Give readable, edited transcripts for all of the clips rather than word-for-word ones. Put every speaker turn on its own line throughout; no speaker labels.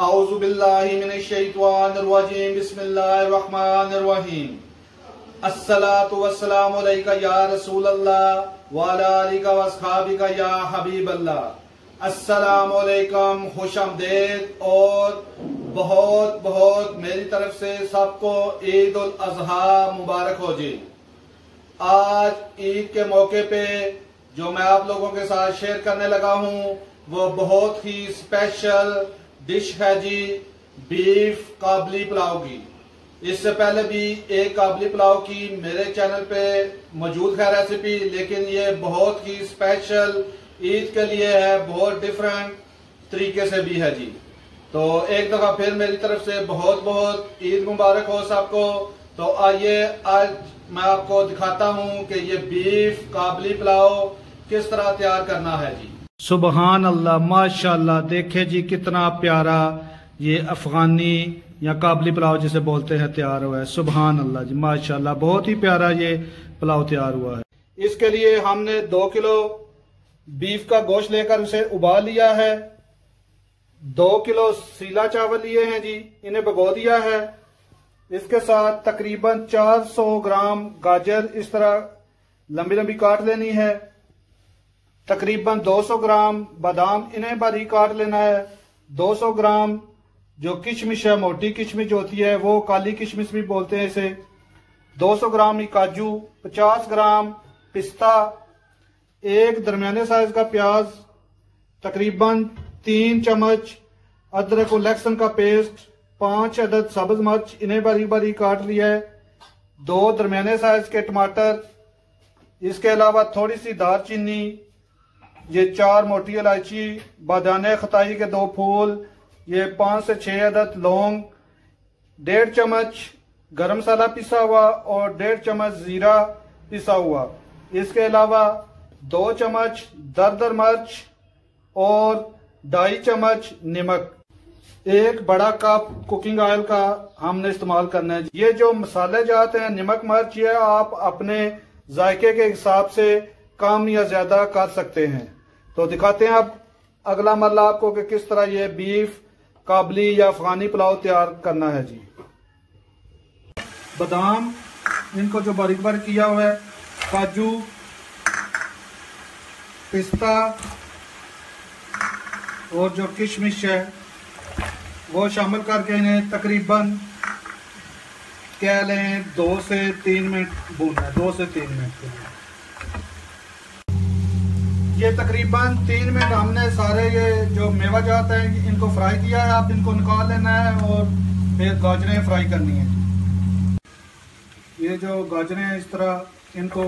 औज़ु बिल्लाहि मिनश शैतानिर रजीम बिस्मिल्लाहिर रहमानिर रहीम। अस्सलातु वस्सलामु अलैका या रसूलल्लाह व अला आलिका व अस्हाबिका या हबीबल्लाह। अस्सलामु अलैकुम, खुशामदीद और बहुत बहुत मेरी तरफ से सबको ईद उल अज़हा मुबारक हो जी। आज ईद के मौके पे जो मैं आप लोगों के साथ शेयर करने लगा हूँ वो बहुत ही स्पेशल डिश है जी, बीफ काबली पुलाव की। इससे पहले भी एक काबली पुलाव की मेरे चैनल पे मौजूद है रेसिपी, लेकिन ये बहुत ही स्पेशल ईद के लिए है, बहुत डिफरेंट तरीके से भी है जी। तो एक दफा फिर मेरी तरफ से बहुत बहुत ईद मुबारक हो सबको। तो आइए आज मैं आपको दिखाता हूँ कि ये बीफ काबली पुलाव किस तरह तैयार करना है जी। सुबहान अल्लाह, माशाल्लाह, देखे जी कितना प्यारा ये अफगानी या काबली पुलाव जिसे बोलते हैं तैयार हुआ है। सुबहान अल्लाह जी, माशाल्लाह, बहुत ही प्यारा ये पुलाव तैयार हुआ है। इसके लिए हमने 2 किलो बीफ का गोश्त लेकर उसे उबाल लिया है। 2 किलो सीला चावल लिए हैं जी, इन्हें भिगो दिया है। इसके साथ तकरीबन 400 ग्राम गाजर इस तरह लंबी लंबी काट लेनी है। तकरीबन 200 ग्राम बादाम, इन्हें बारीक काट लेना है। 200 ग्राम जो किशमिश है, मोटी किशमिश होती है, वो काली किशमिश भी बोलते हैं इसे। 200 ग्राम ही काजू, 50 ग्राम पिस्ता, एक दरमियाने साइज का प्याज, तकरीबन 3 चम्मच अदरक और लहसुन का पेस्ट, 5 अदद सब्ज मिर्च, इन्हें बारीक बारीक काट लिया है। 2 दरमियाने साइज के टमाटर, इसके अलावा थोड़ी सी दालचीनी, ये 4 मोटी इलायची, बादाने खताई के 2 फूल, ये 5 से 6 अदद लौंग, 1.5 चम्मच गरम मसाला पिसा हुआ और 1.5 चम्मच जीरा पिसा हुआ। इसके अलावा 2 चम्मच दरदर मिर्च और 2.5 चम्मच नमक। 1 बड़ा कप कुकिंग ऑयल का हमने इस्तेमाल करना है। ये जो मसाले जाते हैं नमक मिर्च, ये आप अपने जायके के हिसाब से कम या ज्यादा कर सकते हैं। तो दिखाते हैं अब अगला मरला आपको कि किस तरह ये बीफ काबली या अफगानी पुलाव तैयार करना है जी। बादाम, इनको जो बारीक बारीक किया हुआ है, काजू, पिस्ता और जो किशमिश है वो शामिल करके इन्हें तकरीबन कह लें 2 से 3 मिनट भूनना है। 2 से 3 मिनट के लिए ये तकरीबन 3 मिनट हमने सारे ये जो मेवा जाते हैं इनको फ्राई किया है। आप इनको निकाल लेना है और फिर गाजरें फ्राई करनी है। ये जो गाजरें हैं इस तरह इनको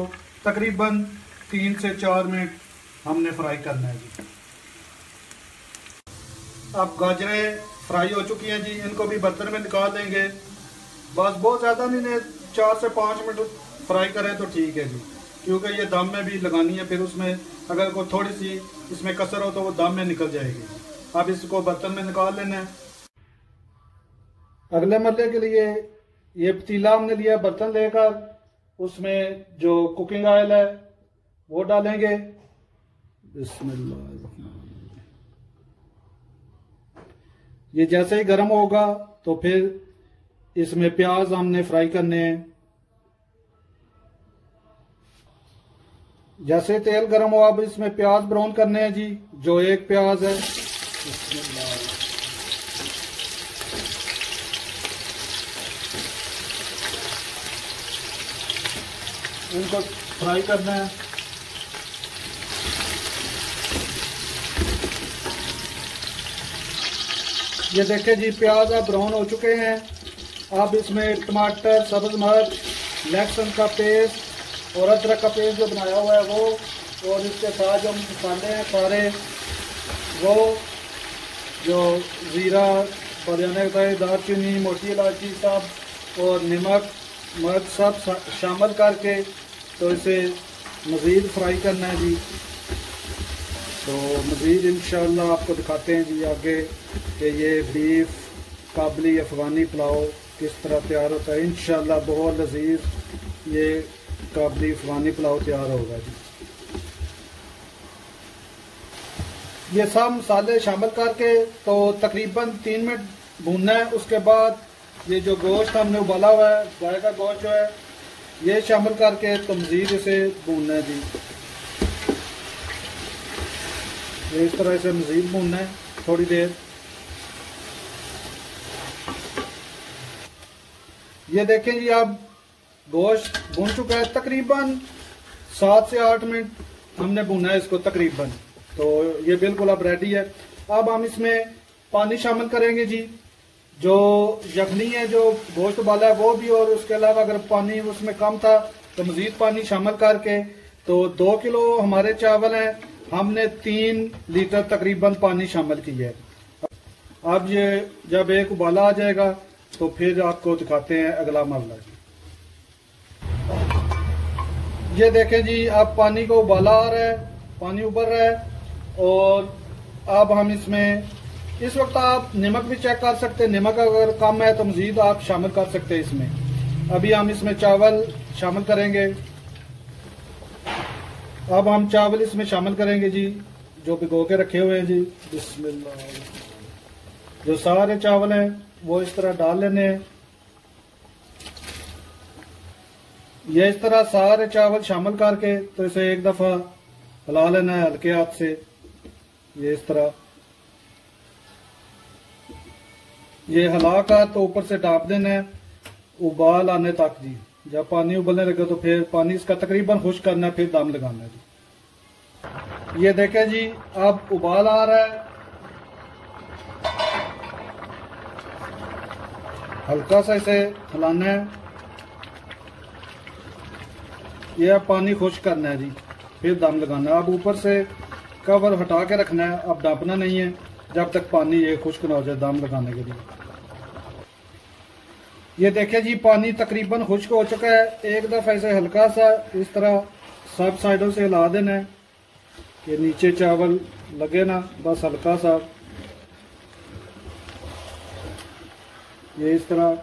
तकरीबन 3 से 4 मिनट हमने फ्राई करना है जी। अब गाजरें फ्राई हो चुकी हैं जी, इनको भी बर्तन में निकाल देंगे। बस बहुत ज़्यादा नहीं, 4 से 5 मिनट फ्राई करें तो ठीक है जी, क्योंकि ये दम में भी लगानी है। फिर उसमें अगर कोई थोड़ी सी इसमें कसर हो तो वो दम में निकल जाएगी। अब इसको बर्तन में निकाल लेना है। अगले मरले के लिए ये पतीला हमने लिया, बर्तन लेकर उसमें जो कुकिंग ऑयल है वो डालेंगे। बिस्मिल्लाह। ये जैसे ही गर्म होगा तो फिर इसमें प्याज हमने फ्राई करने हैं। जैसे तेल गर्म हो अब इसमें प्याज ब्राउन करने हैं जी। जो 1 प्याज है इनको फ्राई करना है। ये देखें जी, प्याज अब ब्राउन हो चुके हैं। अब इसमें टमाटर, सब्ज मिर्च, लहसुन का पेस्ट और अदरक का पेस्ट जो बनाया हुआ है वो, और इसके साथ जो मसाले हैं सारे वो, जो जीरा, बादाने का दालचीनी, मोटी इलायची सब और नमक मिर्च सब शामिल करके तो इसे मज़ीद फ्राई करना है जी। तो मज़ीद इंशाअल्लाह आपको दिखाते हैं जी आगे कि ये बीफ काबली अफगानी पुलाव किस तरह तैयार होता है। इंशाअल्लाह बहुत लजीज ये काबली अफगानी पुलाव तैयार होगा जी। ये सब मसाले शामिल करके तो तकरीबन 3 मिनट भूनना है। उसके बाद ये जो गोश्त हमने उबाला हुआ है, गाय का गोश्त जो है, ये शामिल करके तो मजीद इसे भूनना है जी। ये इस तरह से मजीद भूनना है थोड़ी देर। ये देखें जी, अब गोश्त भून चुका है। तकरीबन 7 से 8 मिनट हमने भूना है इसको तकरीबन। तो ये बिल्कुल अब रेडी है। अब हम इसमें पानी शामिल करेंगे जी। जो यखनी है, जो गोश्त उबाला है वो भी, और उसके अलावा अगर पानी उसमें कम था तो मजीद पानी शामिल करके तो 2 किलो हमारे चावल हैं, हमने 3 लीटर तकरीबन पानी शामिल किया है। अब ये जब एक उबाला आ जाएगा तो फिर आपको दिखाते हैं अगला मरला। ये देखें जी, अब पानी को उबाला आ रहा है, पानी उबल रहा है। और अब हम इसमें इस वक्त आप नमक भी चेक कर सकते हैं। नमक अगर कम है तो मजीद आप शामिल कर सकते हैं इसमें। अभी हम इसमें चावल शामिल करेंगे। अब हम चावल इसमें शामिल करेंगे जी, जो भिगो के रखे हुए हैं जी। बिस्मिल्लाह। जो सारे चावल हैं वो इस तरह डाल लेने हैं। ये इस तरह सारे चावल शामिल करके तो इसे एक दफा हिला लेना है हल्के हाथ से। ये इस तरह ये हिलाकर तो ऊपर से ढाँप देना है उबाल आने तक जी। जब पानी उबलने लगे तो फिर पानी इसका तकरीबन खुश्क करना है, फिर दम लगाना है जी। ये देखें जी, अब उबाल आ रहा है। हल्का सा इसे हिलाना है। ये अब पानी खुश्क करना है जी, फिर दम लगाना है। अब ऊपर से कवर हटा के रखना है, अब ढाँपना नहीं है जब तक पानी ये खुश्क ना हो जाए दम लगाने के लिए। ये देखिए जी, पानी तकरीबन खुश्क हो चुका है। एक दफा इसे हल्का सा इस तरह सब साइडों से हिला देना है कि नीचे चावल लगे ना, बस हल्का सा ये इस तरह।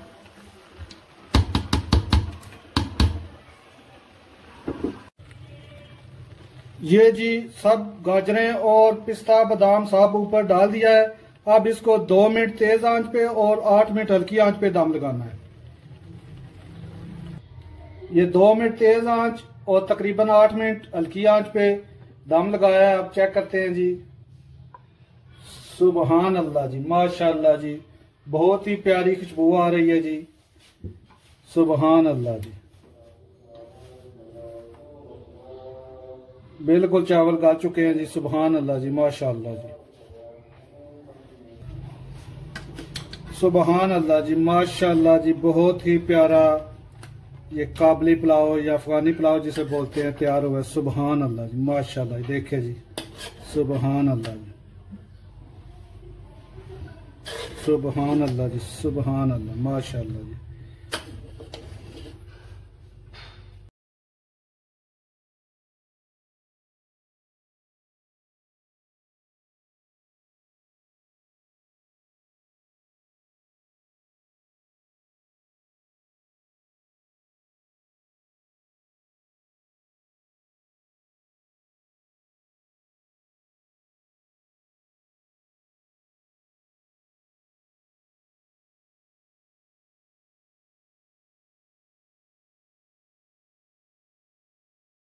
ये जी सब गाजरें और पिस्ता बादाम सब ऊपर डाल दिया है। अब इसको 2 मिनट तेज आंच पे और 8 मिनट हल्की आंच पे दम लगाना है। ये 2 मिनट तेज आंच और तकरीबन 8 मिनट हल्की आंच पे दम लगाया है। अब चेक करते हैं जी। सुबहान अल्लाह जी, माशाअल्लाह जी, बहुत ही प्यारी खुशबू आ रही है जी। सुबहान अल्लाह जी, बिल्कुल चावल गल चुके हैं जी। सुबहान अल्लाह जी, माशाअल्लाह जी, सुबहान अल्लाह जी, माशाअल्लाह जी, बहुत ही प्यारा ये काबली पुलाव या अफगानी पुलाव जिसे बोलते हैं तैयार हुआ है। सुबहान अल्लाह जी, माशाअल्लाह जी, देखिए जी। सुबहान अल्लाह जी, सुबहान अल्लाह जी, सुबहान अल्लाह, माशाअल्लाह जी।